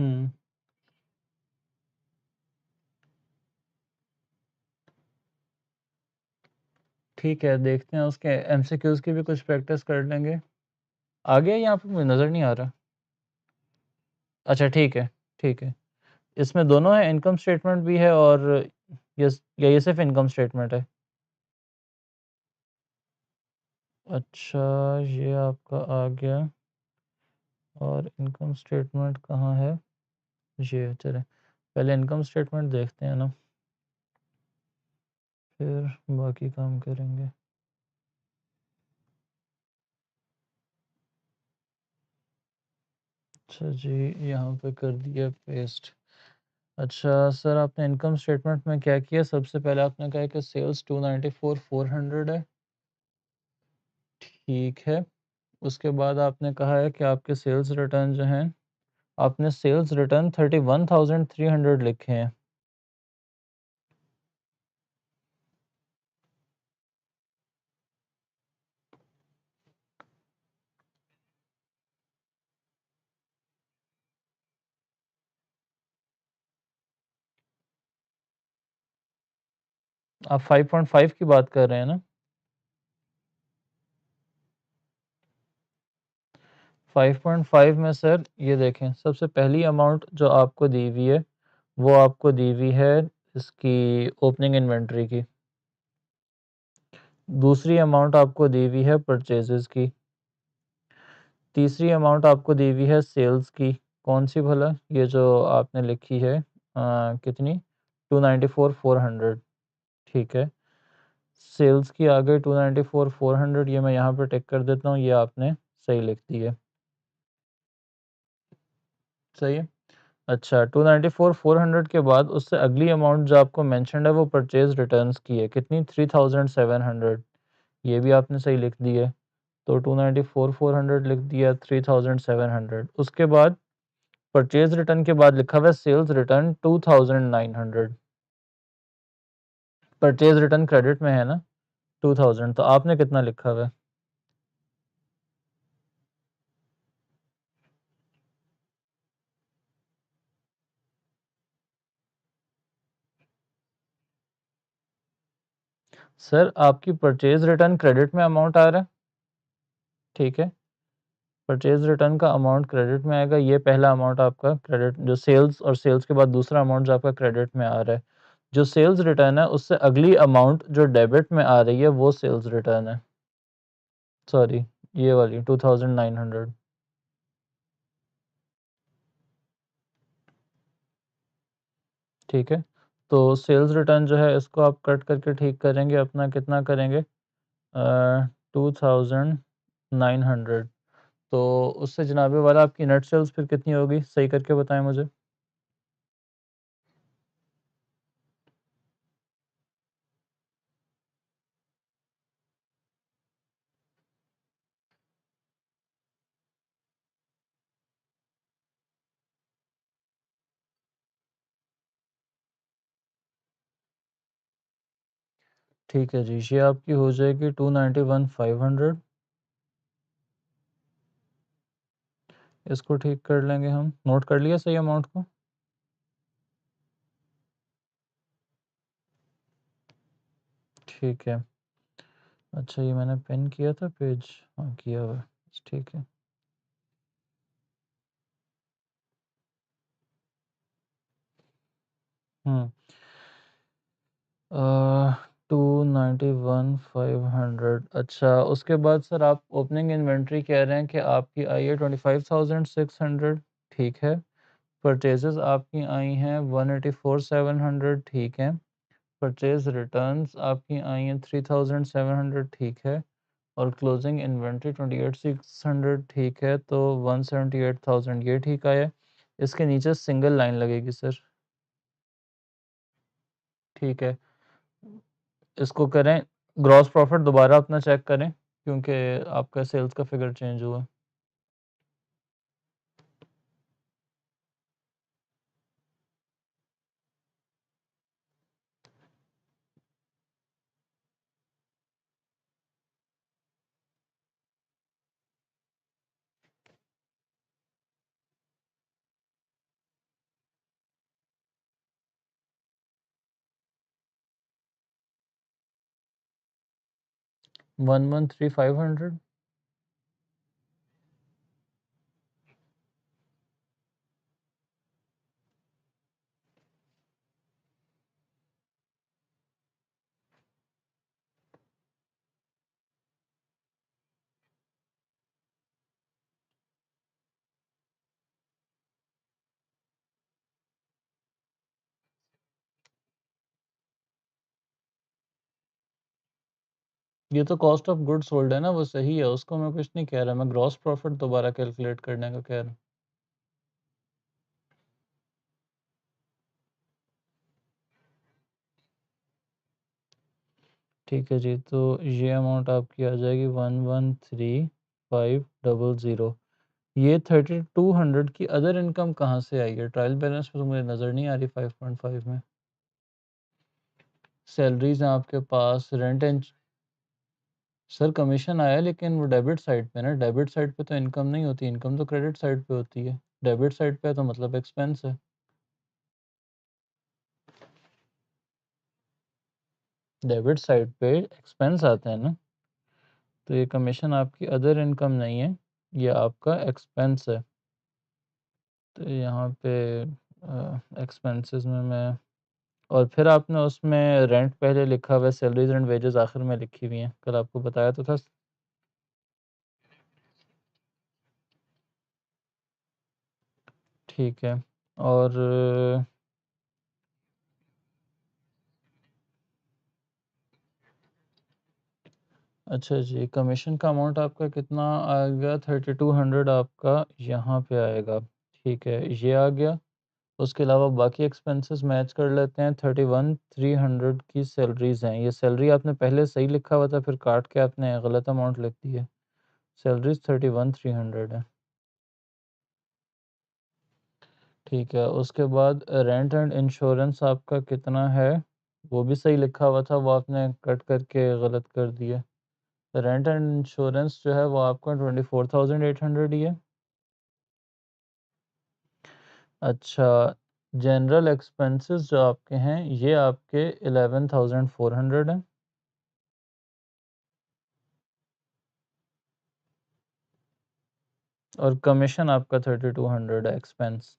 हम्म। ठीक है, देखते हैं, उसके एमसीक्यूज की भी कुछ प्रैक्टिस कर लेंगे। आ गया यहाँ पे, मुझे नज़र नहीं आ रहा। अच्छा ठीक है, ठीक है। इसमें दोनों है, इनकम स्टेटमेंट भी है और ये सिर्फ इनकम स्टेटमेंट है। अच्छा, ये आपका आ गया। और इनकम स्टेटमेंट कहाँ है? ये चले, पहले इनकम स्टेटमेंट देखते हैं ना, फिर बाकी काम करेंगे। अच्छा जी, यहाँ पे कर दिया पेस्ट। अच्छा सर, आपने इनकम स्टेटमेंट में क्या किया? सबसे पहले आपने कहा कि सेल्स 294,400 है। ठीक है। उसके बाद आपने कहा है कि आपके सेल्स रिटर्न जो हैं, आपने सेल्स रिटर्न 31,300 लिखे हैं। आप 5.5 की बात कर रहे हैं ना? 5.5 में सर ये देखें, सबसे पहली अमाउंट जो आपको दी हुई है वो आपको दी हुई है इसकी ओपनिंग इन्वेंट्री की। दूसरी अमाउंट आपको दी हुई है परचेजेस की। तीसरी अमाउंट आपको दी हुई है सेल्स की। कौन सी भला? ये जो आपने लिखी है, कितनी? 294,400। ठीक है। सेल्स की आ गई 294,400, ये मैं यहाँ पर टिक कर देता हूँ, ये आपने सही लिख दी है। सही है। अच्छा, 294,400 के बाद उससे अगली अमाउंट जो आपको मेंशन्ड है वो परचेज रिटर्न्स की है। कितनी? 3,700। ये भी आपने सही लिख दी है। तो 294,400 लिख दिया, 3,700। उसके बाद परचेज रिटर्न के बाद लिखा हुआ है sales return 2,900। Purchase return credit में है ना 2,000, तो आपने कितना लिखा हुआ है? सर आपकी परचेज रिटर्न क्रेडिट में अमाउंट आ रहा है। ठीक है। परचेज रिटर्न का अमाउंट क्रेडिट में आएगा, ये पहला अमाउंट आपका क्रेडिट, जो सेल्स, और सेल्स के बाद दूसरा अमाउंट जो आपका क्रेडिट में आ रहा है। जो सेल्स रिटर्न है उससे अगली अमाउंट जो डेबिट में आ रही है वो सेल्स रिटर्न है। सॉरी, ये वाली 2,900। ठीक है। तो सेल्स रिटर्न जो है इसको आप कट करके ठीक करेंगे, अपना कितना करेंगे? 2,900। तो उससे जनाबे वाला आपकी नेट सेल्स फिर कितनी होगी? सही करके बताएं मुझे। ठीक है जी, ये आपकी हो जाएगी 291,500। इसको ठीक कर लेंगे हम। नोट कर लिया सही अमाउंट को? ठीक है। अच्छा, ये मैंने पिन किया था पेज? हाँ, किया हुआ है। ठीक है। हम्म। 291,500। अच्छा, उसके बाद सर आप ओपनिंग इन्वेंट्री कह रहे हैं कि आपकी आई है 25,600। ठीक है। परचेजेस आपकी आई हैं 184,700। ठीक है। परचेज रिटर्न्स आपकी आई हैं 3,700। ठीक है। और क्लोजिंग इन्वेंट्री 28,600। ठीक है, तो 178,000 ये ठीक आया। इसके नीचे सिंगल लाइन लगेगी सर। ठीक है। इसको करें ग्रॉस प्रॉफिट, दोबारा अपना चेक करें क्योंकि आपका सेल्स का फिगर चेंज हुआ। 113,500। ये तो कॉस्ट ऑफ गुड्स सोल्ड है ना, वो सही है, उसको मैं कुछ नहीं कह रहा, मैं ग्रॉस प्रॉफिट दोबारा कैलकुलेट करने का कह रहा हूँ। ठीक है जी, तो ये अमाउंट आपकी आ जाएगी 113,500। ये 3200 की अदर इनकम कहाँ से आई है? ट्रायल बैलेंस में तो मुझे नज़र नहीं आ रही 5.5 में। सैलरीज हैं आपके पास, रेंट एंड सर कमीशन आया, लेकिन वो डेबिट साइड पे ना, डेबिट साइड पे तो इनकम नहीं होती, इनकम तो क्रेडिट साइड पे होती है। डेबिट साइड पे है तो मतलब एक्सपेंस है। डेबिट साइड पे एक्सपेंस आते हैं ना, तो ये कमीशन आपकी अदर इनकम नहीं है, ये आपका एक्सपेंस है। तो यहाँ पे एक्सपेंसेस में मैं, और फिर आपने उसमें रेंट पहले लिखा हुआ है, सैलरीज एंड वेजेस आखिर में लिखी हुई हैं, कल आपको बताया तो था। ठीक है। और अच्छा जी, कमीशन का अमाउंट आपका कितना आएगा? 3200 आपका यहाँ पे आएगा। ठीक है, ये आ गया। उसके अलावा बाकी एक्सपेंसेस मैच कर लेते हैं। 31,300 की सैलरीज हैं, ये सैलरी आपने पहले सही लिखा हुआ था, फिर काट के आपने गलत अमाउंट लिख दी है। सैलरीज 31,300 है। ठीक है, उसके बाद रेंट एंड इंश्योरेंस आपका कितना है? वो भी सही लिखा हुआ था, वो आपने कट करके गलत कर दिया। रेंट एंड इंश्योरेंस जो है वो आपका 24,800 ही है। अच्छा, जनरल एक्सपेंसेस जो आपके हैं ये आपके 11,400 हैं। और कमीशन आपका 3,200 है एक्सपेंस।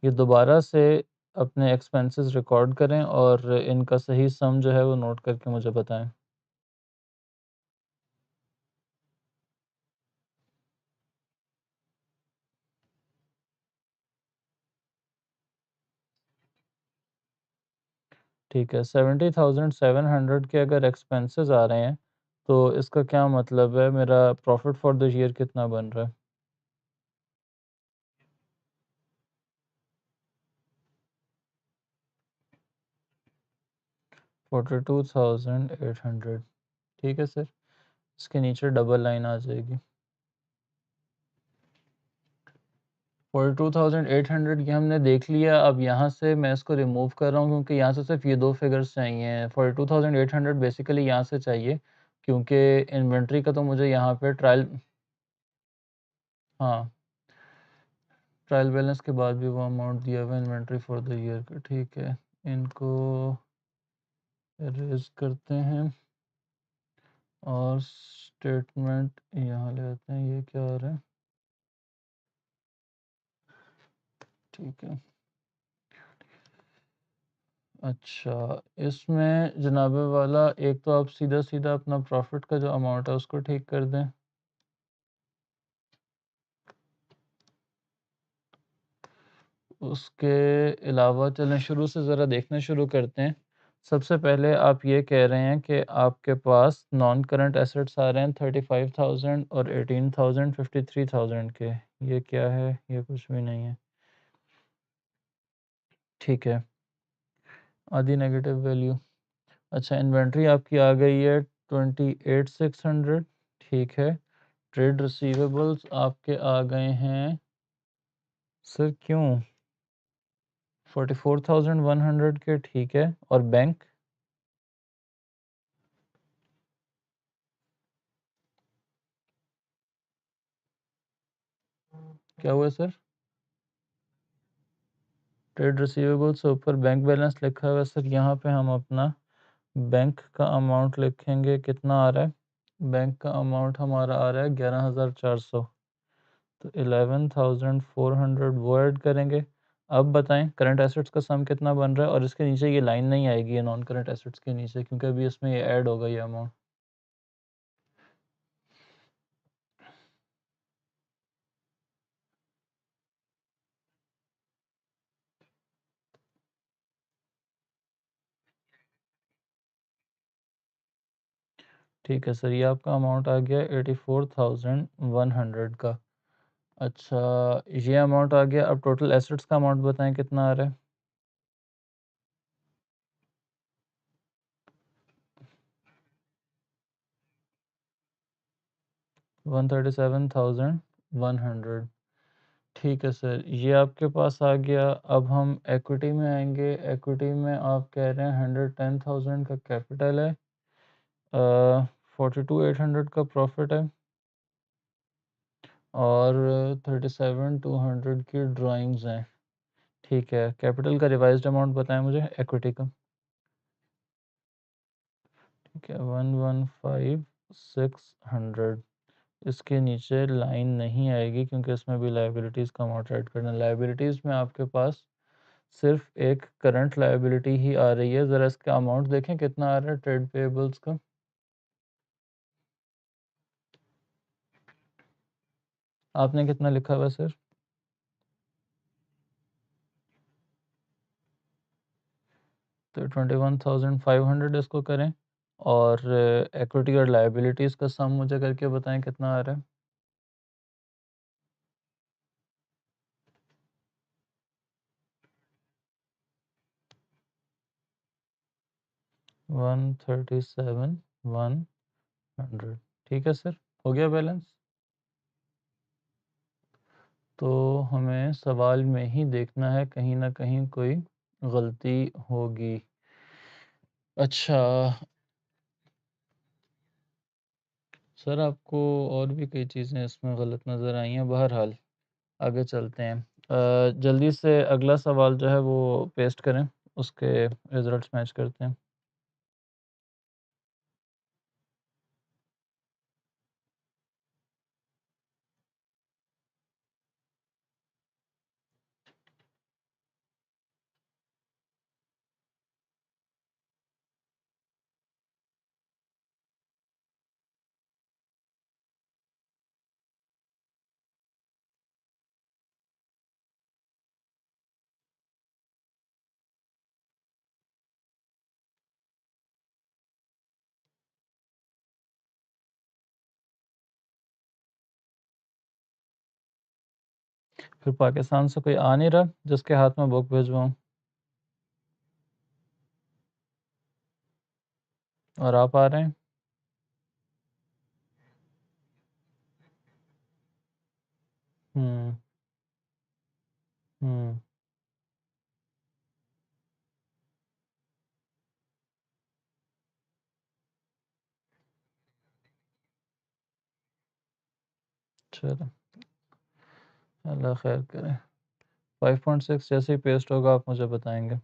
ये दोबारा से अपने एक्सपेंसेस रिकॉर्ड करें और इनका सही सम जो है वो नोट करके मुझे बताएं। 70,700 के अगर एक्सपेंसेस आ रहे हैं तो इसका क्या मतलब है, मेरा प्रॉफिट फॉर द ईयर कितना बन रहा है? 42,800। ठीक है सर, इसके नीचे डबल लाइन आ जाएगी। 42,800 ये हमने देख लिया। अब यहाँ से मैं इसको रिमूव कर रहा हूँ क्योंकि यहाँ से सिर्फ ये दो फिगर्स चाहिए हैं। 42,800 बेसिकली यहाँ से चाहिए क्योंकि इन्वेंट्री का तो मुझे यहाँ पे ट्रायल, हाँ, ट्रायल बैलेंस के बाद भी वो अमाउंट दिया हुआ है इन्वेंट्री फॉर द ईयर का। ठीक है, इनको इरेज करते हैं और स्टेटमेंट यहाँ ले आते हैं। ये क्या आ रहा है? ठीक है। अच्छा, इसमें जनाबे वाला एक तो आप सीधा सीधा अपना प्रॉफिट का जो अमाउंट है उसको ठीक कर दें। उसके अलावा चलें शुरू से ज़रा देखना शुरू करते हैं। सबसे पहले आप ये कह रहे हैं कि आपके पास नॉन करंट एसेट्स आ रहे हैं 35,000 और 18,000, 53,000 के। ये क्या है? ये कुछ भी नहीं है। ठीक है, आधी नेगेटिव वैल्यू। अच्छा, इन्वेंट्री आपकी आ गई है 28,600। ठीक है, ट्रेड रिसीवेबल्स आपके आ गए हैं, सर क्यों, 44,100 के। ठीक है, और बैंक क्या हुआ सर? ट्रेड रिसीवेबल्स से ऊपर बैंक बैलेंस लिखा हुआ है सर, यहाँ पे हम अपना बैंक का अमाउंट लिखेंगे, कितना आ रहा है? बैंक का अमाउंट हमारा आ रहा है 11,400। तो 11,400 वो ऐड करेंगे। अब बताएं करंट एसेट्स का सम कितना बन रहा है, और इसके नीचे ये लाइन नहीं आएगी ये नॉन करंट एसेट्स के नीचे, क्योंकि अभी इसमें ये ऐड होगा ये अमाउंट। ठीक है सर, ये आपका अमाउंट आ गया 84,100 का। अच्छा, ये अमाउंट आ गया। अब टोटल एसेट्स का अमाउंट बताएं कितना आ रहा है? 137,100। ठीक है सर, ये आपके पास आ गया। अब हम इक्विटी में आएंगे। इक्विटी में आप कह रहे हैं 110,000 का कैपिटल है, 42,800 का प्रॉफिट है, और 37,200 की ड्राइंग्स हैं। ठीक है, कैपिटल का रिवाइज्ड अमाउंट बताएं मुझे इक्विटी का। ठीक है, 115,600। इसके नीचे लाइन नहीं आएगी क्योंकि इसमें भी लाइबिलिटीज़ का अमाउंट ऐड करना है। लाइबिलिटीज़ में आपके पास सिर्फ एक करंट लाइबिलिटी ही आ रही है। ज़रा इसका अमाउंट देखें कितना आ रहा है ट्रेड पेएबल्स का। आपने कितना लिखा हुआ है सर? तो 21,500 इसको करें, और इक्विटी और लाइबिलिटीज़ का सम मुझे करके बताएं कितना आ रहा है। 137,100। ठीक है सर, हो गया बैलेंस। तो हमें सवाल में ही देखना है, कहीं ना कहीं कोई गलती होगी। अच्छा सर, आपको और भी कई चीज़ें इसमें गलत नज़र आई हैं। बहरहाल आगे चलते हैं। जल्दी से अगला सवाल जो है वो पेस्ट करें, उसके रिजल्ट्स मैच करते हैं। फिर पाकिस्तान से कोई आ नहीं रहा जिसके हाथ में बुक भिजवाऊँ, और आप आ रहे हैं। हम्म। हम्म। चलो, अल्लाह खैर करे। 5.6 जैसे ही पेस्ट होगा आप मुझे बताएंगे।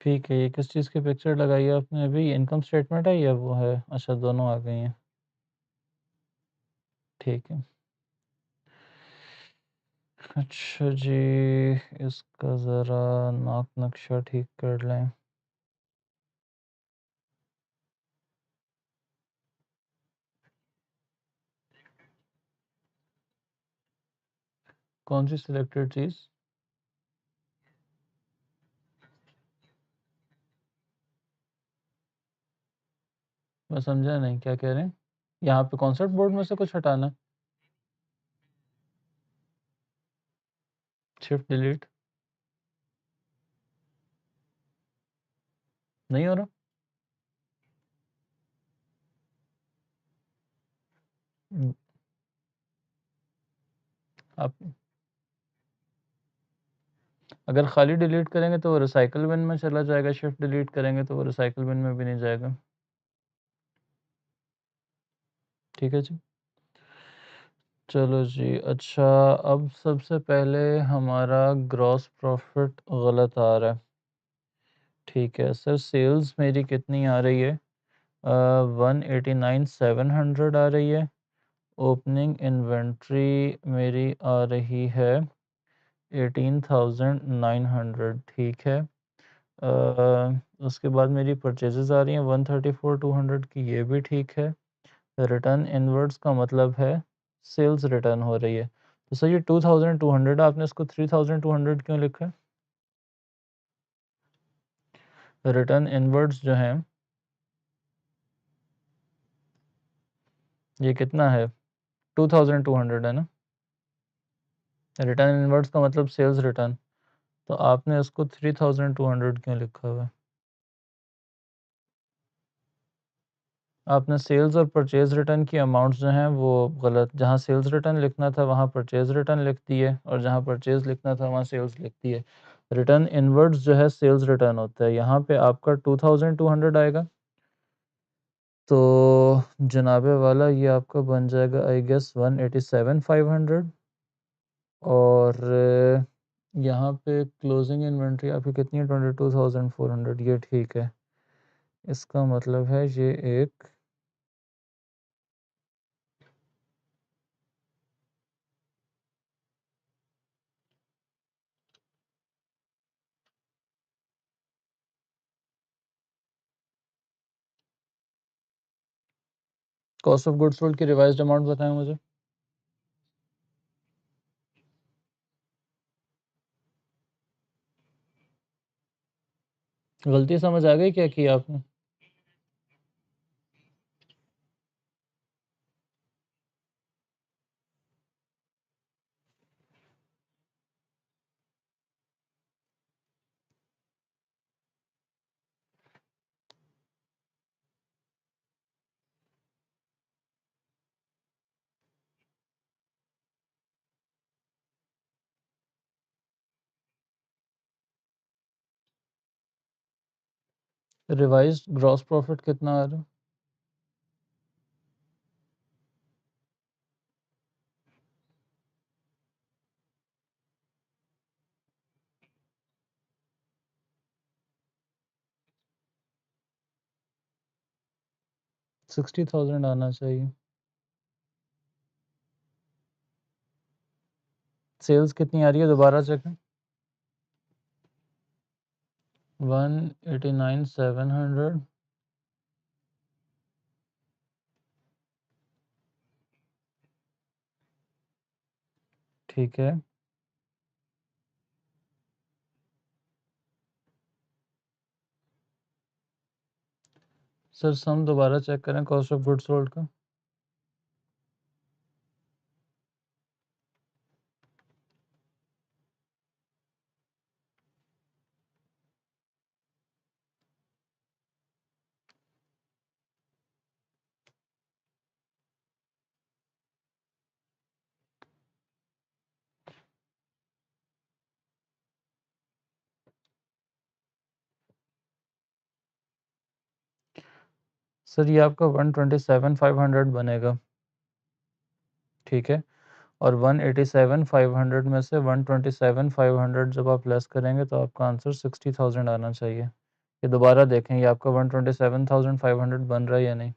ठीक है, ये किस चीज़ की पिक्चर लगाई है आपने अभी? इनकम स्टेटमेंट है या वो है? अच्छा, दोनों आ गई हैं। ठीक है। अच्छा जी, इसका ज़रा नाक नक्शा ठीक कर लें। कौन सी सिलेक्टेड चीज़? मैं समझा नहीं, क्या कह रहे हैं? यहाँ पे कॉन्सेप्ट बोर्ड में से कुछ हटाना है? शिफ्ट डिलीट नहीं हो रहा? आप अगर खाली डिलीट करेंगे तो वो रिसाइकल बिन में चला जाएगा, शिफ्ट डिलीट करेंगे तो वो रिसाइकल बिन में भी नहीं जाएगा। ठीक है जी। चलो जी, अच्छा, अब सबसे पहले हमारा ग्रॉस प्रॉफिट गलत आ रहा है। ठीक है सर, सेल्स मेरी कितनी आ रही है? 189,700 आ रही है। ओपनिंग इन्वेंट्री मेरी आ रही है 18,900। ठीक है। उसके बाद मेरी परचेजेस आ रही हैं 134,200 की, ये भी ठीक है। रिटर्न इनवर्ड्स का मतलब है सेल्स रिटर्न हो रही है। तो सर ये 2,200, आपने इसको 3,200 क्यों लिखा है? रिटर्न इनवर्ड्स जो हैं, ये कितना है? 2,200 है ना? रिटर्न इनवर्ड्स का मतलब सेल्स रिटर्न, तो आपने इसको 3,200 क्यों लिखा हुआ है? आपने सेल्स और परचेज़ रिटर्न की अमाउंट्स जो हैं वो गलत, जहाँ सेल्स रिटर्न लिखना था वहाँ परचेज़ रिटर्न लिख दिए, और जहाँ परचेज़ लिखना था वहाँ सेल्स लिख दिए। रिटर्न इनवर्ड्स जो है सेल्स रिटर्न होता है। यहाँ पे आपका 2,200 आएगा, तो जनाबे वाला ये आपका बन जाएगा आई गेस 187,500। और यहाँ पे क्लोजिंग इन्वेंट्री आपकी कितनी है? 22,400, ये ठीक है। इसका मतलब है ये एक कॉस्ट ऑफ गुड्स सोल्ड की रिवाइज्ड अमाउंट बताएं मुझे। गलती समझ आ गई क्या किया आपने? रिवाइज्ड ग्रॉस प्रॉफिट कितना आ रहा है? 60,000 आना चाहिए। सेल्स कितनी आ रही है दोबारा चेक? 189,700। ठीक है सर, सम दोबारा चेक करें कॉस्ट ऑफ गुड्स सोल्ड का। सर ये आपका 127,500 बनेगा। ठीक है, और 187,500 में से 127,500 जब आप लेस करेंगे तो आपका आंसर 60,000 आना चाहिए। ये दोबारा देखें, ये आपका 127,500 बन रहा है या नहीं?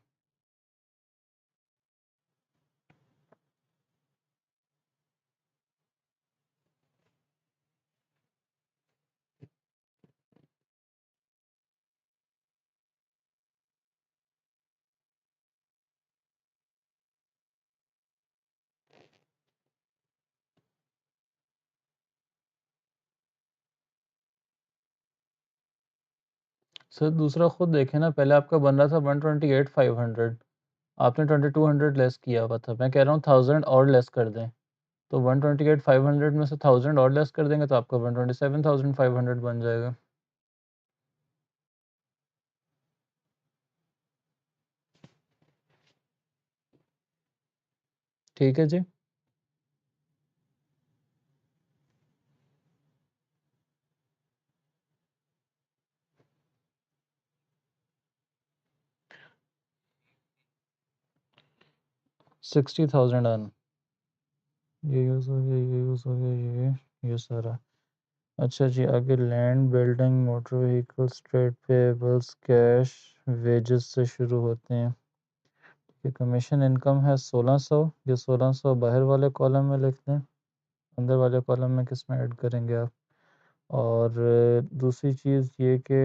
सर दूसरा खुद देखें ना, पहले आपका बन रहा था 128,500, आपने 2200 लेस किया हुआ था। मैं कह रहा हूँ 1000 और लेस कर दें, तो 128,500 में से 1000 और लेस कर देंगे तो आपका 127,500 बन जाएगा। ठीक है जी। 60,000 डन। ये यूज़ हो गया, ये यूज़ हो गया, ये सारा। अच्छा जी, आगे land, building, motor vehicles, trade payables, cash, wages से शुरू होते हैं। ये कमीशन इनकम है 1600। ये 1600 बाहर वाले कॉलम में लिख दें, अंदर वाले कॉलम में किस में ऐड करेंगे आप। और दूसरी चीज़ ये कि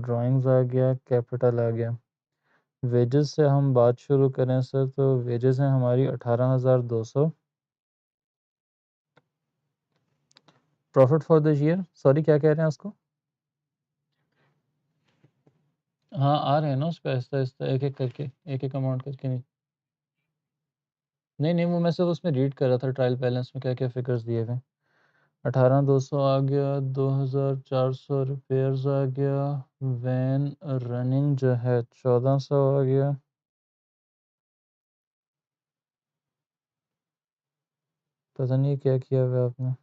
ड्राइंग्स आ गया, कैपिटल आ गया। वेजेस से हम बात शुरू करें सर, तो वेजेस हैं हमारी 18,200। Profit for the year, sorry क्या कह रहे हैं उसको? हाँ आ रहे हैं ना उस पर, आहिस्ता आहिस्ता एक एक करके, एक एक अमाउंट करके। नहीं नहीं नहीं, वो मैं सिर्फ उसमें रीड कर रहा था ट्रायल बैलेंस में क्या क्या फिगर्स दिए हुए। 18,200 आ गया, 2,400 रिपेयर्स आ गया, वैन रनिंग जो है 1,400 आ गया। पता नहीं क्या किया हुआ आपने।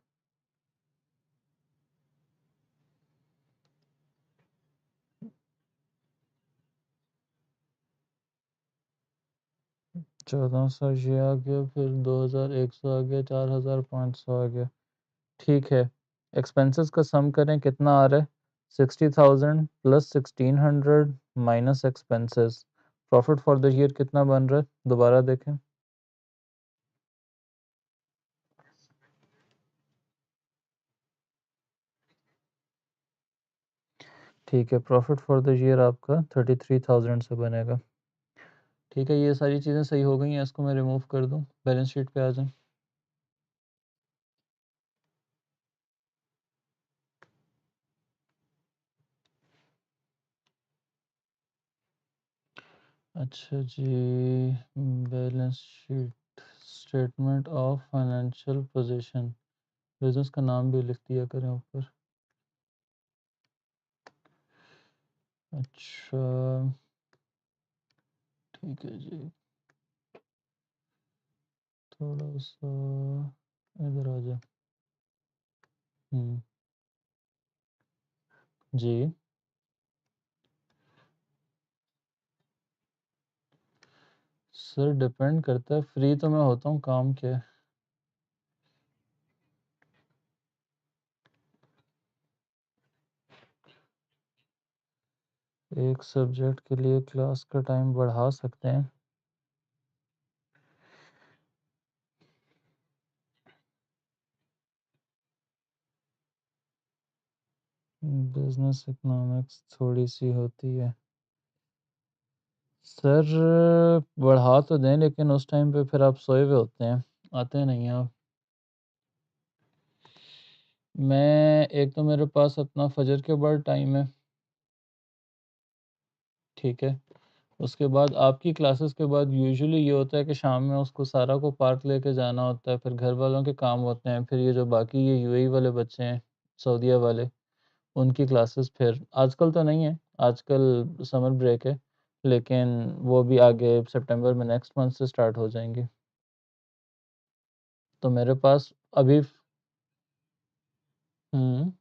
1,400 ये आ गया, फिर 2,100 आ गया, 4,500 आ गया। ठीक है, एक्सपेंसेस का सम करें कितना आ रहा है? 60,000 plus 1,600 minus expenses. Profit for the year कितना बन रहा है, दोबारा देखें। ठीक है, प्रॉफिट फॉर द ईयर आपका 33,000 से बनेगा। ठीक है, ये सारी चीज़ें सही हो गई हैं, इसको मैं रिमूव कर दूं, बैलेंस शीट पे आ जाएं। अच्छा जी, balance sheet, statement of financial position, business का नाम भी लिख दिया करें ऊपर। अच्छा ठीक है जी, थोड़ा सा इधर आ जाए। हम्म, जी सर डिपेंड करता है, फ्री तो मैं होता हूँ, काम क्या है। एक सब्जेक्ट के लिए क्लास का टाइम बढ़ा सकते हैं। बिजनेस इकोनॉमिक्स थोड़ी सी होती है सर, बढ़ा तो दें लेकिन उस टाइम पे फिर आप सोए हुए होते हैं, आते नहीं हैं आप। मैं एक तो मेरे पास अपना फजर के बाद टाइम है, ठीक है। उसके बाद आपकी क्लासेस के बाद यूजुअली ये होता है कि शाम में उसको सारा को पार्क लेके जाना होता है, फिर घर वालों के काम होते हैं, फिर ये जो बाकी ये यूएई वाले बच्चे हैं, सऊदीया वाले, उनकी क्लासेस फिर आजकल तो नहीं है, आजकल समर ब्रेक है, लेकिन वो भी आगे सितंबर में नेक्स्ट मंथ से स्टार्ट हो जाएंगी। तो मेरे पास अभी हम्म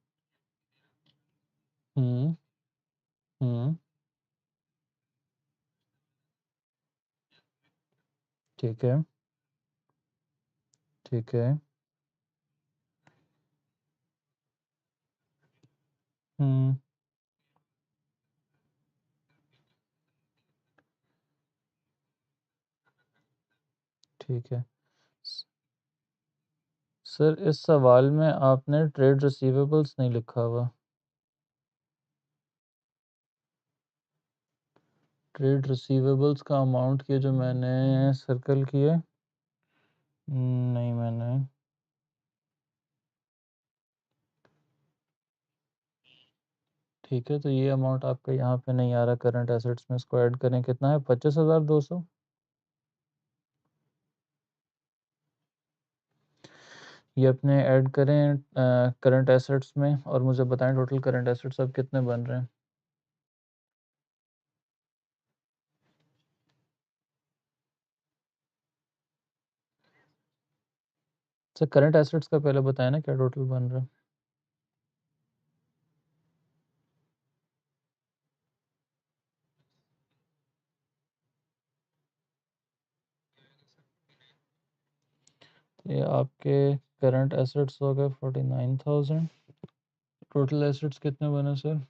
हम्म हम्म ठीक है, ठीक है। हम्म, ठीक है। स- सर इस सवाल में आपने ट्रेड रिसीवेबल्स नहीं लिखा हुआ। ट्रेड रिसीवेबल्स का अमाउंट के जो मैंने सर्कल किए, नहीं मैंने, ठीक है, तो ये अमाउंट आपका यहाँ पे नहीं आ रहा करंट एसेट्स में, इसको ऐड करें, कितना है 25,200। ये अपने ऐड करें करंट एसेट्स में, और मुझे बताएं टोटल करंट एसेट्स अब कितने बन रहे हैं। सर करंट एसेट्स का पहले बताएं ना क्या टोटल बन रहा है। ये आपके करंट एसेट्स हो गए 49,000। टोटल एसेट्स कितने बने सर।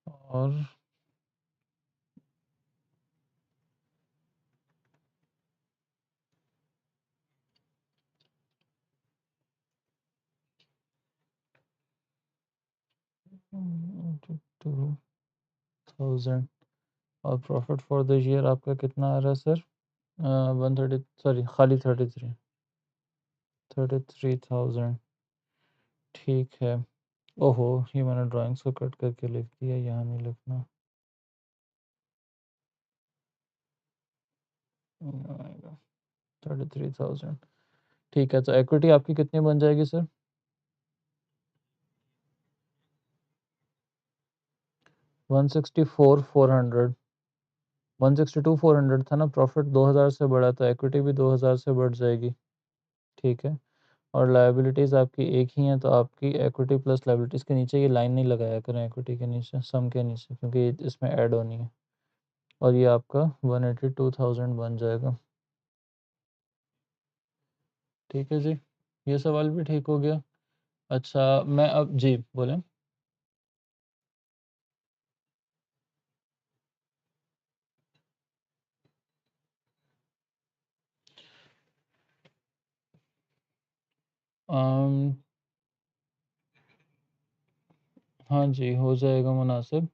और टू थाउजेंड, और प्रॉफिट फॉर द ईयर आपका कितना आ रहा है सर। 130, सॉरी खाली 33,000। ठीक है। ओहो, ये मैंने ड्राइंग्स को कट करके लिख दिया, यहाँ नहीं लिखना। 33,000। ठीक है, तो इक्विटी आपकी कितनी बन जाएगी सर। 164,400। 162,400 था ना, प्रॉफिट 2,000 से बढ़ा, तो इक्विटी भी 2,000 से बढ़ जाएगी। ठीक है। और लायबिलिटीज़ आपकी एक ही हैं, तो आपकी इक्विटी प्लस लायबिलिटीज़ के नीचे ये लाइन नहीं लगाया करें, इक्विटी के नीचे, सम के नीचे, क्योंकि इसमें ऐड होनी है। और ये आपका 182,000 बन जाएगा। ठीक है जी, ये सवाल भी ठीक हो गया। अच्छा, मैं अब जी बोलें। अम, हाँ जी, हो जाएगा मुनासिब,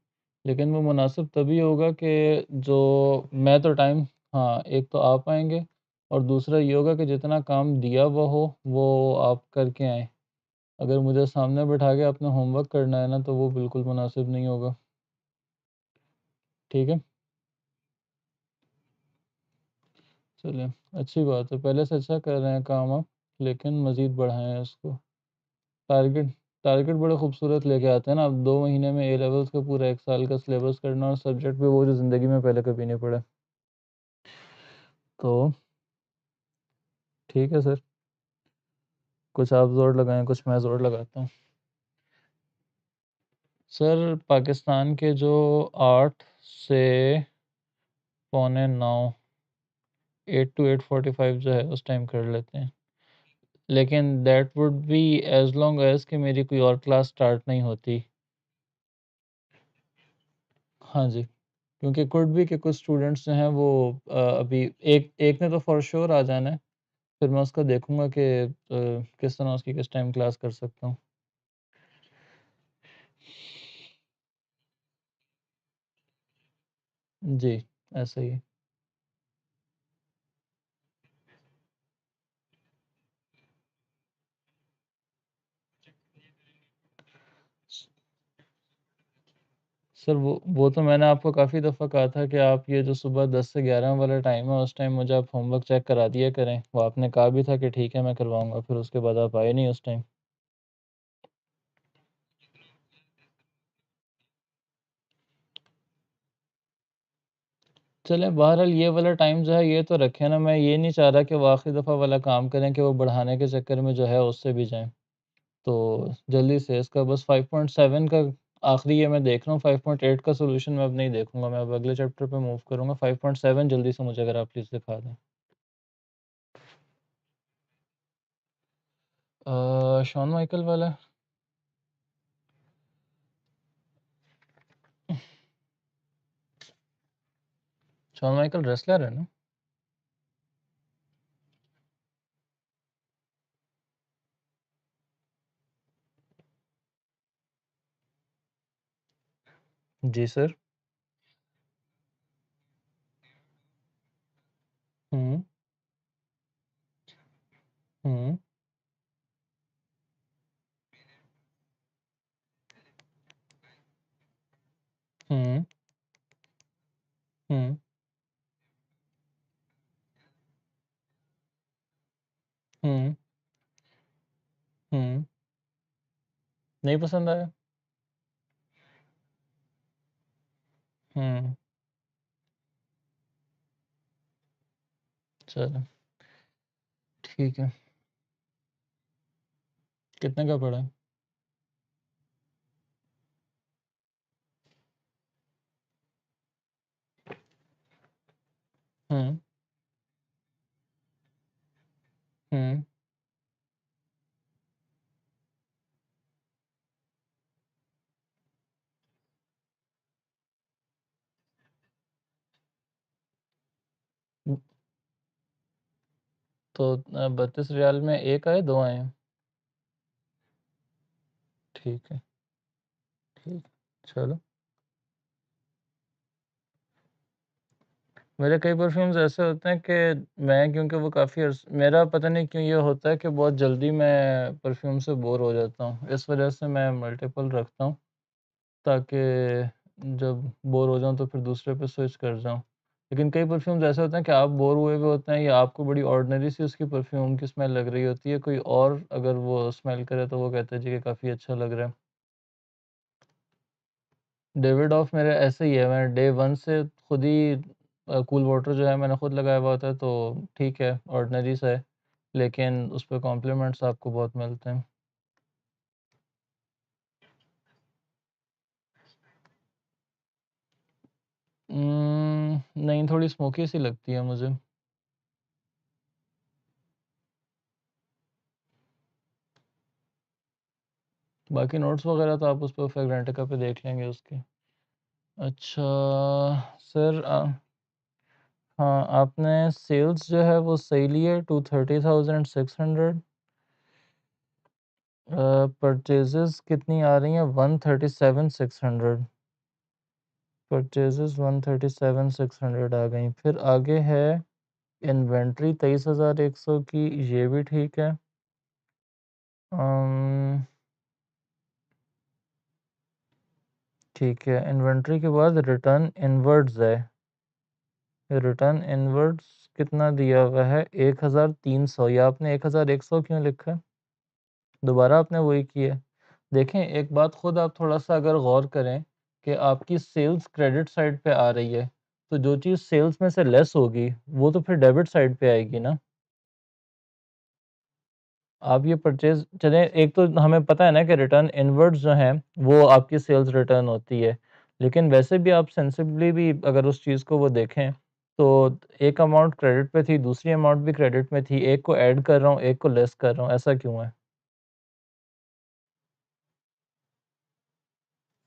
लेकिन वो मुनासिब तभी होगा कि जो मैं तो टाइम, हाँ एक तो आप आएंगे, और दूसरा ये होगा कि जितना काम दिया हुआ हो वो आप करके आएँ। अगर मुझे सामने बैठा के अपना होमवर्क करना है ना, तो वो बिल्कुल मुनासिब नहीं होगा। ठीक है। चलिए, अच्छी बात है, पहले से अच्छा कर रहे हैं काम आप, लेकिन मज़ीद बढ़ाएं इसको। टारगेट टारगेट बड़े खूबसूरत लेके आते हैं ना आप, 2 महीने में ए लेवल्स का पूरा 1 साल का सिलेबस करना, और सब्जेक्ट पे वो जो ज़िंदगी में पहले कभी नहीं पढ़ा। तो ठीक है सर, कुछ आप जोर लगाएं, कुछ मैं जोर लगाता हूँ। सर पाकिस्तान के जो 8 से 8:45, 8 to 8:45 जो है उस टाइम कर लेते हैं। लेकिन that would be as long as कि मेरी कोई और क्लास स्टार्ट नहीं होती। हाँ जी, क्योंकि कुड भी कि कुछ स्टूडेंट्स जो हैं वो अभी एक एक ने तो फॉर श्योर आ जाना है, फिर मैं उसका देखूंगा कि किस तरह उसकी किस टाइम क्लास कर सकता हूँ। जी, ऐसा ही है। सर वो तो मैंने आपको काफ़ी दफ़ा कहा था कि आप ये जो सुबह 10 से 11 वाला टाइम है, उस टाइम मुझे आप होमवर्क चेक करा दिया करें। वो आपने कहा भी था कि ठीक है मैं करवाऊँगा, फिर उसके बाद आप आए नहीं उस टाइम। चलें, बहरहाल ये वाला टाइम जो है ये तो रखें ना, मैं ये नहीं चाह रहा कि वो आखिरी दफ़ा वाला काम करें कि वो बढ़ाने के चक्कर में जो है उससे भी जाएँ। तो जल्दी से इसका बस 5.7 का आखिरी ये मैं देख रहा हूँ, 5.8 का सॉल्यूशन मैं अब नहीं देखूँगा, मैं अब अगले चैप्टर पे मूव करूँगा। 5.7 जल्दी से मुझे अगर आप प्लीज़ दिखा दें। शॉन माइकल वाला। शॉन माइकल रेसलर है ना। जी सर। हुँ, हुँ। नहीं पसंद आया? हुँ, चलो ठीक है। कितने का पड़ा? हुँ, हुँ, तो 32 रियाल में 1 आए, 2 आए हैं? ठीक है, ठीक, चलो। मेरे कई परफ्यूम्स ऐसे होते हैं कि मैं क्योंकि वो काफ़ी मेरा पता नहीं क्यों ये होता है कि बहुत जल्दी मैं परफ्यूम से बोर हो जाता हूँ। इस वजह से मैं मल्टीपल रखता हूँ ताकि जब बोर हो जाऊँ तो फिर दूसरे पे स्विच कर जाऊँ। लेकिन कई परफ्यूम्स ऐसे होते हैं कि आप बोर हुए हुए होते हैं या आपको बड़ी ऑर्डिनरी सी उसकी परफ्यूम की स्मेल लग रही होती है, कोई और अगर वो स्मेल करे तो वो कहता है जी कि काफ़ी अच्छा लग रहा है। डेविड ऑफ मेरा ऐसे ही है, मैं डे 1 से खुद ही कूल वाटर जो है मैंने खुद लगाया हुआ होता है, तो ठीक है, ऑर्डिनरी सा है, लेकिन उस पे कॉम्प्लीमेंट्स आपको बहुत मिलते हैं। नहीं, थोड़ी स्मोकी सी लगती है मुझे। बाकी नोट्स वगैरह तो आप उस पे फ्रेगरेंटिका पे देख लेंगे उसके। अच्छा, सर हाँ, आपने सेल्स जो है वो सही ली है 230,600। परचेज़ेज़ कितनी आ रही हैं 137,600। परचेज़ेज़ 137,600 आ गई। फिर आगे है इन्वेंट्री 23,100 की, ये भी ठीक है। अम, ठीक है, इन्वेंट्री के बाद रिटर्न इनवर्ड्स है। रिटर्न इनवर्ड्स कितना दिया हुआ है? 1,300। या आपने 1,100 क्यों लिखा है? दोबारा आपने वही किया है। देखें, एक बात खुद आप थोड़ा-सा अगर गौर करें कि आपकी सेल्स क्रेडिट साइड पे आ रही है, तो जो चीज़ सेल्स में से लेस होगी, वो तो फिर डेबिट साइड पे आएगी ना। आप ये परचेज़ चलें, एक तो हमें पता है ना कि रिटर्न इनवर्ड्स जो हैं, वो आपकी सेल्स रिटर्न होती है। लेकिन वैसे भी आप सेंसिबली भी अगर उस चीज़ को वो देखें, तो एक अमाउंट क्रेडिट पे थी, दूसरी अमाउंट भी क्रेडिट में थी, एक को ऐड कर रहा हूँ, एक को लेस कर रहा हूँ, ऐसा क्यों है?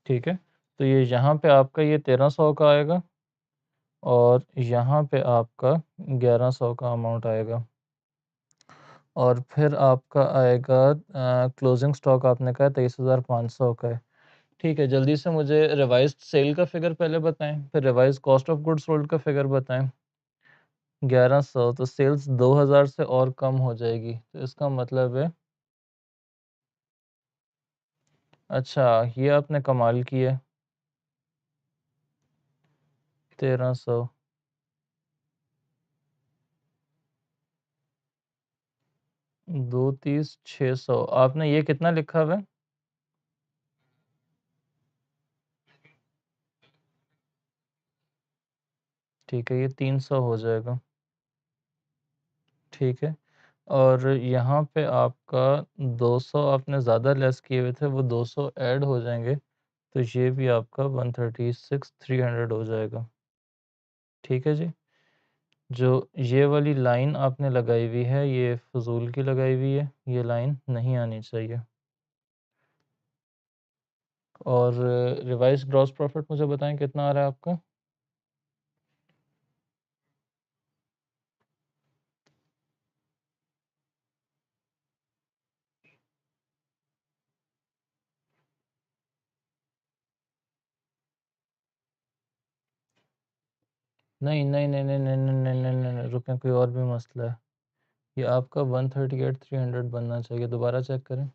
ठीक है? तो ये यहाँ पे आपका ये 1300 का आएगा और यहाँ पे आपका 1100 का अमाउंट आएगा। और फिर आपका आएगा क्लोजिंग स्टॉक आपने कहा 23,500 का है। ठीक है, जल्दी से मुझे रिवाइज़्ड सेल का फ़िगर पहले बताएँ, फिर revised cost of goods sold का फ़िगर बताएँ। 1100 तो सेल्स 2000 से और कम हो जाएगी, तो इसका मतलब है अच्छा, ये आपने कमाल की है। 1300, 230, 600 आपने ये कितना लिखा हुआ है? ठीक है, ये 300 हो जाएगा। ठीक है, और यहाँ पे आपका 200 आपने ज़्यादा लेस किए हुए थे, वो 200 ऐड हो जाएँगे, तो ये भी आपका 136 300 हो जाएगा। ठीक है जी? जो ये वाली लाइन आपने लगाई हुई है, ये फ़िज़ूल की लगाई हुई है, ये लाइन नहीं आनी चाहिए। और रिवाइज़्ड ग्रॉस प्रॉफ़िट मुझे बताएँ कितना आ रहा है आपका? नहीं, नहीं, नहीं, नहीं, नहीं, नहीं, नहीं, नहीं, नहीं, नहीं, रुकें, कोई और भी मसला है। ये आपका 138 300 बनना चाहिए, दोबारा चेक करें।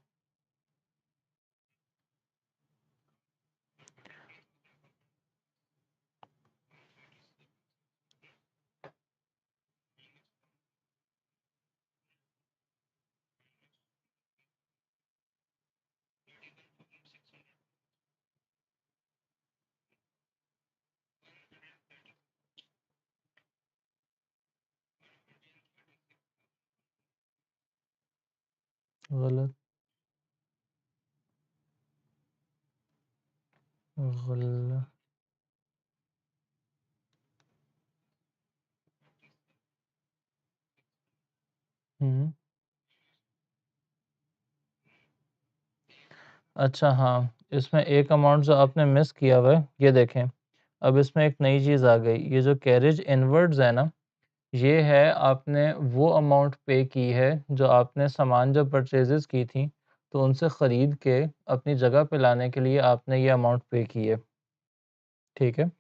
गलत, गलत। हुँ। अच्छा हाँ, इसमें एक अमाउंट जो आपने मिस किया हुआ है, ये देखें। अब इसमें एक नई चीज़ आ गई, ये जो कैरेज इनवर्ड्स है ना, ये है आपने वो अमाउंट पे की है, जो आपने सामान जब परचेज़ेज़ की थी, तो उनसे ख़रीद के अपनी जगह पे लाने के लिए आपने ये अमाउंट पे की है, ठीक है?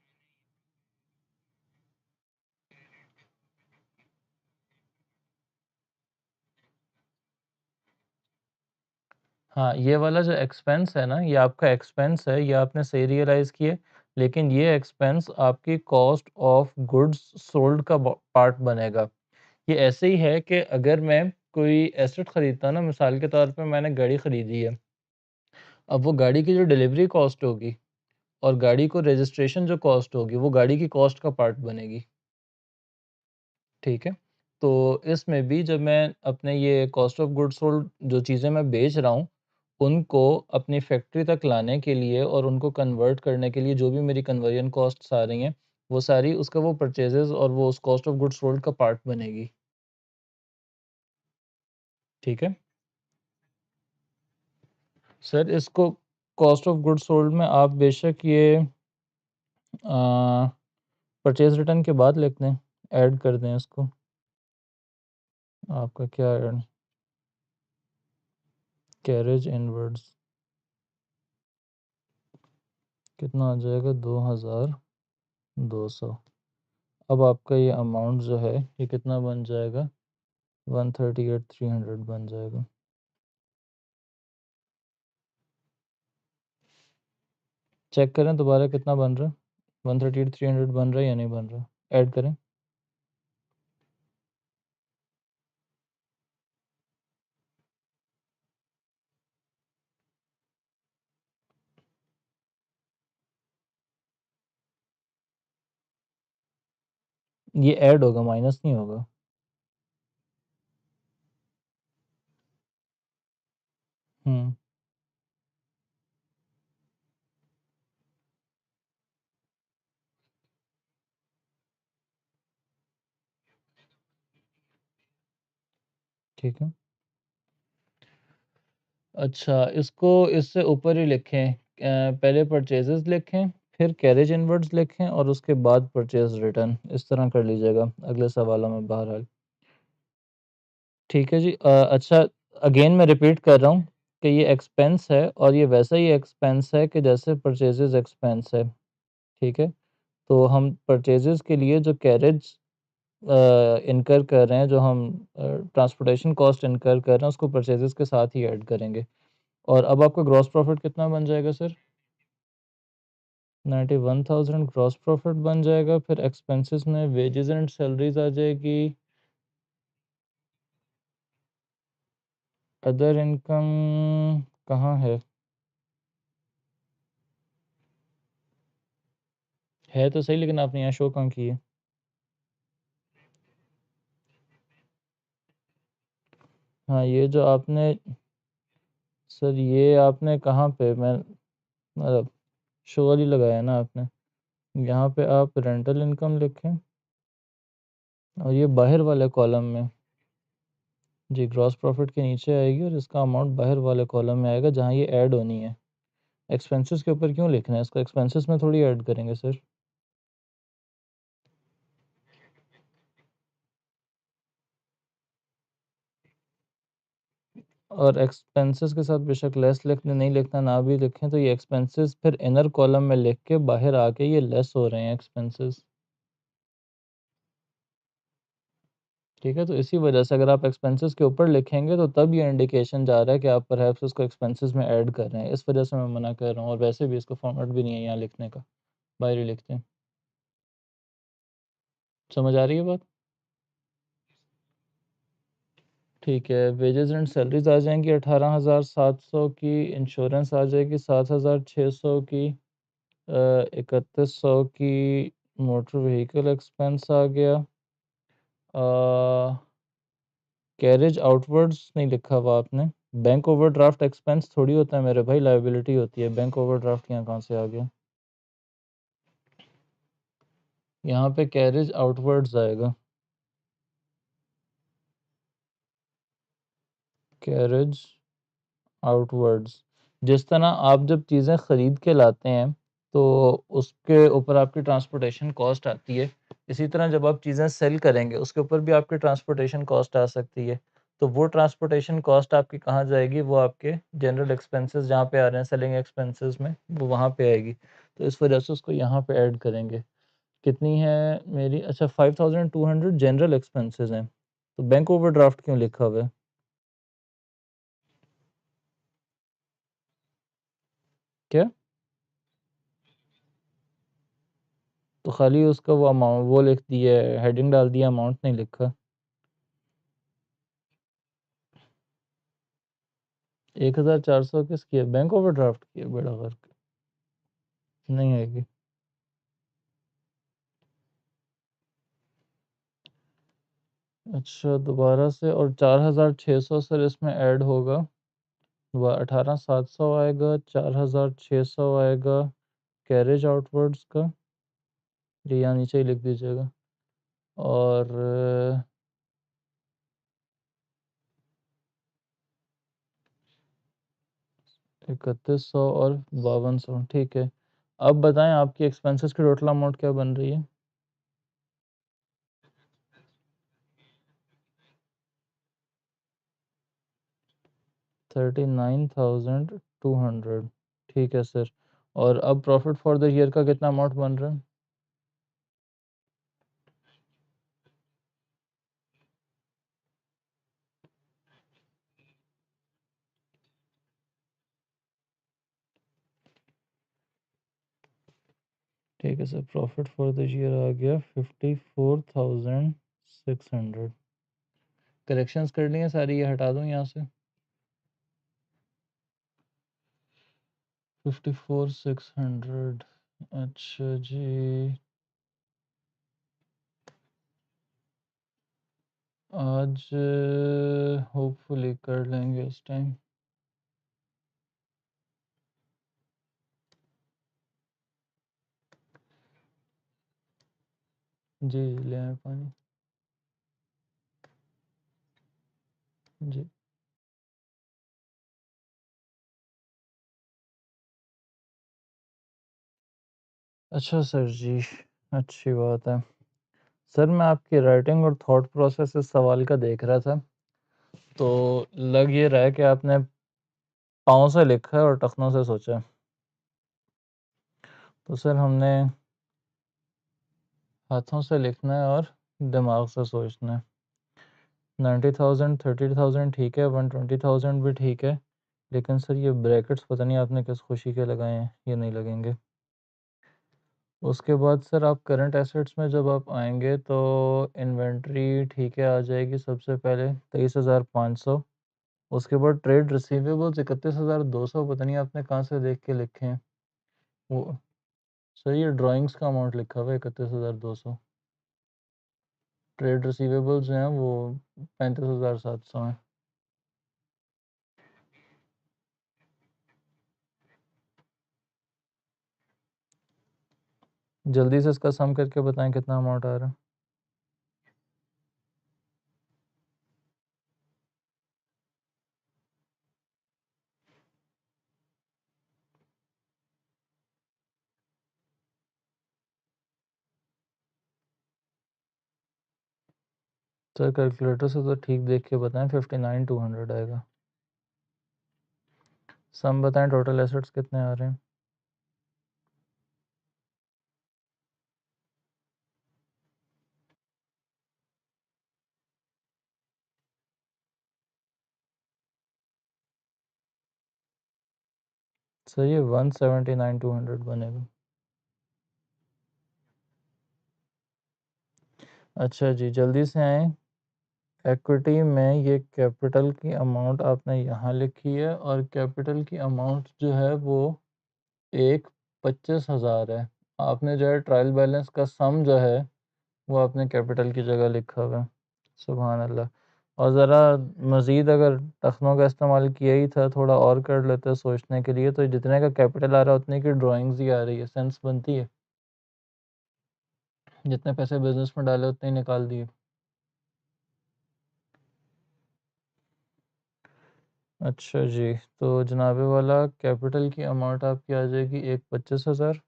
हाँ, ये वाला जो एक्सपेंस है ना, ये आपका एक्सपेंस है, ये आपने सही रियलाइज़ किए, लेकिन ये एक्सपेंस आपकी कॉस्ट ऑफ गुड्स सोल्ड का ब पार्ट बनेगा। ये ऐसे ही है कि अगर मैं कोई एसेट खरीदता हूँ ना, मिसाल के तौर पे मैंने गाड़ी खरीदी है, अब वो गाड़ी की जो डिलीवरी कॉस्ट होगी और गाड़ी को रजिस्ट्रेशन जो कॉस्ट होगी, वो गाड़ी की कॉस्ट का पार्ट बनेगी, ठीक है? तो इसमें भी जब मैं अपने ये कॉस्ट ऑफ गुड्स सोल्ड जो चीज़ें मैं बेच रहा हूँ, उनको अपनी फैक्ट्री तक लाने के लिए और उनको कन्वर्ट करने के लिए जो भी मेरी कन्वर्जन कॉस्ट्स आ रही हैं, वो सारी उसका वो परचेज़ेज़ और वो उस कॉस्ट ऑफ गुड्स सोल्ड का पार्ट बनेगी, ठीक है? सर इसको कॉस्ट ऑफ गुड्स सोल्ड में आप बेशक ये परचेज़ रिटर्न के बाद लिख दें, ऐड कर दें इसको। आपका क्या ऐड कैरेज इनवर्ड्स कितना आ जाएगा 2200। अब आपका ये अमाउंट जो है ये कितना बन जाएगा 138,300 बन जाएगा। चेक करें दोबारा कितना बन रहा है 138,300 बन रहा है या नहीं बन रहा, ऐड करें। ये ऐड होगा माइनस नहीं होगा। हम्म, ठीक है। अच्छा इसको इससे ऊपर ही लिखें, पहले परचेजेस लिखें, फिर कैरेज इनवर्ड्स लिखें और उसके बाद परचेज रिटर्न, इस तरह कर लीजिएगा अगले सवालों में बहरहाल। ठीक है जी। अच्छा अगेन मैं रिपीट कर रहा हूँ कि ये एक्सपेंस है और ये वैसा ही एक्सपेंस है कि जैसे परचेजेस एक्सपेंस है, ठीक है? तो हम परचेजेस के लिए जो कैरेज इनकर कर रहे हैं, जो हम ट्रांसपोर्टेशन कॉस्ट इनकर कर रहे हैं, उसको परचेजेस के साथ ही ऐड करेंगे। और अब आपका ग्रॉस प्रॉफिट कितना बन जाएगा सर? 91,000 ग्रॉस प्रॉफिट बन जाएगा। फिर एक्सपेंसेस में वेजेस एंड सैलरीज आ जाएगी। अदर इनकम कहाँ है तो सही, लेकिन आपने यहाँ शो कहाँ की है? हाँ ये जो आपने सर ये आपने कहाँ पे मैं मतलब शो वाली लगाया ना आपने, यहाँ पे आप रेंटल इनकम लिखें और ये बाहर वाले कॉलम में जी ग्रॉस प्रॉफिट के नीचे आएगी और इसका अमाउंट बाहर वाले कॉलम में आएगा जहाँ ये ऐड होनी है। एक्सपेंसेस के ऊपर क्यों लिखना है इसको, एक्सपेंसेस में थोड़ी ऐड करेंगे सर। और एक्सपेंसेस के साथ बेशक लेस लिखने नहीं लिखना ना भी लिखें तो ये एक्सपेंसेस फिर इनर कॉलम में लिख के बाहर आके ये लेस हो रहे हैं एक्सपेंसेस, ठीक है? तो इसी वजह से अगर आप एक्सपेंसेस के ऊपर लिखेंगे तो तब ये इंडिकेशन जा रहा है कि आप परहैप्स उसको एक्सपेंसेस में ऐड कर रहे हैं, इस वजह से मैं मना कर रहा हूँ। और वैसे भी इसका फॉर्मेट भी नहीं है यहाँ लिखने का, बाहर ही लिखते हैं। समझ आ रही है बात? ठीक है, वेजेस एंड सैलरीज आ जाएंगी 18,700 की, इंश्योरेंस आ जाएगी 7,600 की, 3100 की, मोटर व्हीकल एक्सपेंस आ गया, कैरेज आउटवर्ड्स नहीं लिखा हुआ आपने, बैंक ओवरड्राफ्ट एक्सपेंस थोड़ी होता है मेरे भाई, लायबिलिटी होती है। बैंक ओवरड्राफ्ट यहाँ कहाँ से आ गया? यहाँ पे कैरेज आउटवर्ड्स आएगा, कैरेज आउटवर्ड्स। जिस तरह आप जब चीज़ें ख़रीद के लाते हैं तो उसके ऊपर आपकी ट्रांसपोर्टेशन कॉस्ट आती है, इसी तरह जब आप चीज़ें सेल करेंगे उसके ऊपर भी आपकी ट्रांसपोर्टेशन कॉस्ट आ सकती है। तो वो ट्रांसपोर्टेशन कॉस्ट आपकी कहाँ जाएगी? वो आपके जनरल एक्सपेंसेस जहाँ पे आ रहे हैं सेलिंग एक्सपेंसेस में, वो वहाँ पे आएगी। तो इस वजह से उसको यहाँ पे ऐड करेंगे। कितनी है मेरी? अच्छा, 5200 जनरल एक्सपेंसेस हैं। तो बैंक ओवरड्राफ्ट क्यों लिखा हुआ है? क्या? तो खाली उसका वो अमाउंट वो लिख दिया है, हेडिंग डाल दिया, अमाउंट नहीं लिखा। 1400 किसकी है? बैंक ओवरड्राफ्ट की है, बेड़ा गर्क। नहीं आएगी। अच्छा, दोबारा से। और 4600 सर इसमें ऐड होगा। वह 18700 आएगा, 4600 आएगा कैरेज आउटवर्ड्स का, ये यहाँ नीचे ही लिख दीजिएगा। और 3100 और 5200, ठीक है। अब बताएं आपकी एक्सपेंसेस की टोटल अमाउंट क्या बन रही है? 39,200, ठीक है सर। और अब प्रॉफिट फॉर द ईयर का कितना अमाउंट बन रहा है? ठीक है sir, profit for the year आ गया 54,600। करेक्शंस करनी है सारी, ये हटा दूँ यहाँ से? 54,600, अच्छा जी। आज होपफुली कर लेंगे इस टाइम। जी ले आए पानी। जी। अच्छा सर जी, अच्छी बात है। सर मैं आपकी राइटिंग और थॉट प्रोसेस इस सवाल का देख रहा था, तो लग ये रहा है कि आपने पाँव से लिखा है और टखनों से सोचा है। तो सर हमने हाथों से लिखना है और दिमाग से सोचना है। 90,000, 30,000 ठीक है, 120,000 भी ठीक है, लेकिन सर ये ब्रैकेट्स पता नहीं आपने किस खुशी के लगाए हैं, ये नहीं लगेंगे। उसके बाद सर आप करंट एसेट्स में जब आप आएंगे तो इन्वेंट्री ठीक है आ जाएगी सबसे पहले 23,500। उसके बाद ट्रेड रिसीवेबल्स 31,200, पता नहीं आपने कहाँ से देख के लिखे हैं वो। सर ये ड्राइंग्स का अमाउंट लिखा हुआ है 31,200। ट्रेड रिसीवेबल्स हैं वो 35,700 हैं। जल्दी से इसका सम करके बताएं कितना अमाउंट आ रहा है। सर कैलकुलेटर से तो ठीक देख के बताएं, 59,200 आएगा। सम बताएं, टोटल एसेट्स कितने आ रहे हैं? सर ये 179,200 बनेगा। अच्छा जी, जल्दी से आएँ। इक्विटी में ये कैपिटल की अमाउंट आपने यहाँ लिखी है, और कैपिटल की अमाउंट जो है वो एक 25,000 है। आपने जो है ट्रायल बैलेंस का सम जो है वो आपने कैपिटल की जगह लिखा हुआ है। सुभान अल्लाह। और ज़रा मज़ीद अगर टखनों का इस्तेमाल किया ही था, थोड़ा और कर लेते सोचने के लिए, तो जितने का कैपिटल आ रहा है उतने की ड्राइंग्स ही आ रही है, सेंस बनती है। जितने पैसे बिजनेस में डाले उतने ही निकाल दिए। अच्छा जी, तो जनाबे वाला कैपिटल की अमाउंट आपकी आ जाएगी 1,25,000।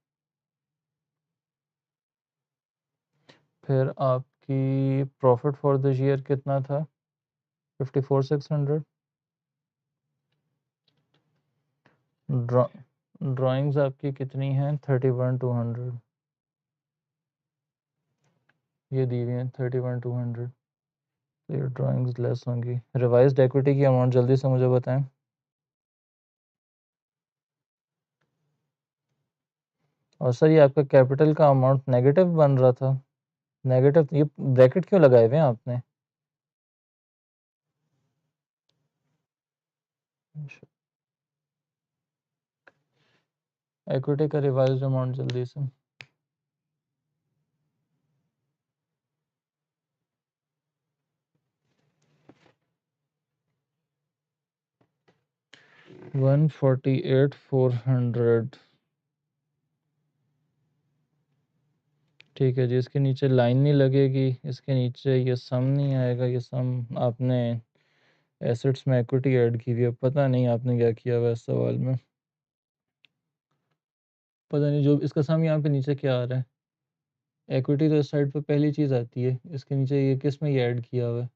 फिर आपकी प्रॉफिट फॉर द ईयर कितना था? 54,600। ड्रा ड्राइंग्स आपकी कितनी हैं? 31,200। ये दी हुई हैं 31,200। तो ये ड्राइंग्स लेस होंगी। रिवाइज्ड इक्विटी की अमाउंट जल्दी से मुझे बताएं। और सर ये आपका कैपिटल का अमाउंट नेगेटिव बन रहा था। नेगेटिव ये ब्रैकेट क्यों लगाए हुए हैं आपने? इक्विटी का रिवाइज्ड अमाउंट जल्दी से। 148,400। ठीक है जी, इसके नीचे लाइन नहीं लगेगी, इसके नीचे ये सम नहीं आएगा। ये सम आपने एसेट्स में इक्विटी ऐड की हुई है, पता नहीं आपने क्या किया हुआ है इस सवाल में। पता नहीं, जो इसका सम यहाँ पे नीचे क्या आ रहा है। इक्विटी तो इस साइड पे पहली चीज़ आती है, इसके नीचे ये किस में ये ऐड किया हुआ है?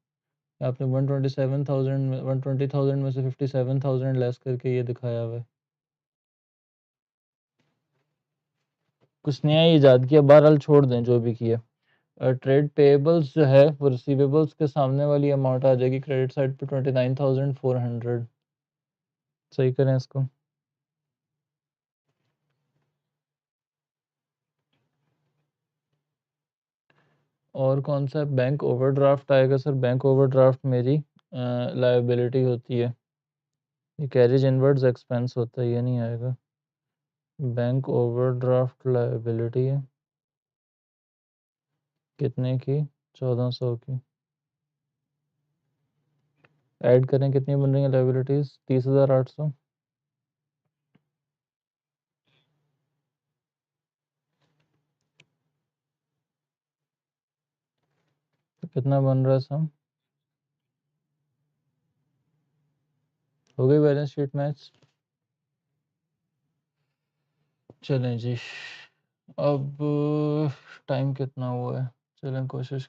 आपने 127,000 में 120,000 में से 57,000 लेस करके ये दिखाया हुआ है। कुछ नया ही ईजाद किया, बहरहाल छोड़ दें जो भी किया। ट्रेड पेबल्स जो है वो रिसीवेबल्स के सामने वाली अमाउंट आ जाएगी क्रेडिट साइड पे 29,400। सही करें इसको। और कौन सा बैंक ओवरड्राफ्ट आएगा? सर बैंक ओवरड्राफ्ट मेरी लायबिलिटी होती है, ये कैरेज इनवर्ड्स एक्सपेंस होता है, ये नहीं आएगा। बैंक ओवरड्राफ्ट लायबिलिटी है कितने की? 1,400 की। ऐड करें कितनी बन रही है लायबिलिटीज़? 30,800। तो कितना बन रहा है सम? हो गई बैलेंस शीट मैच? चलें जी। अब टाइम कितना हुआ है? चलें कोशिश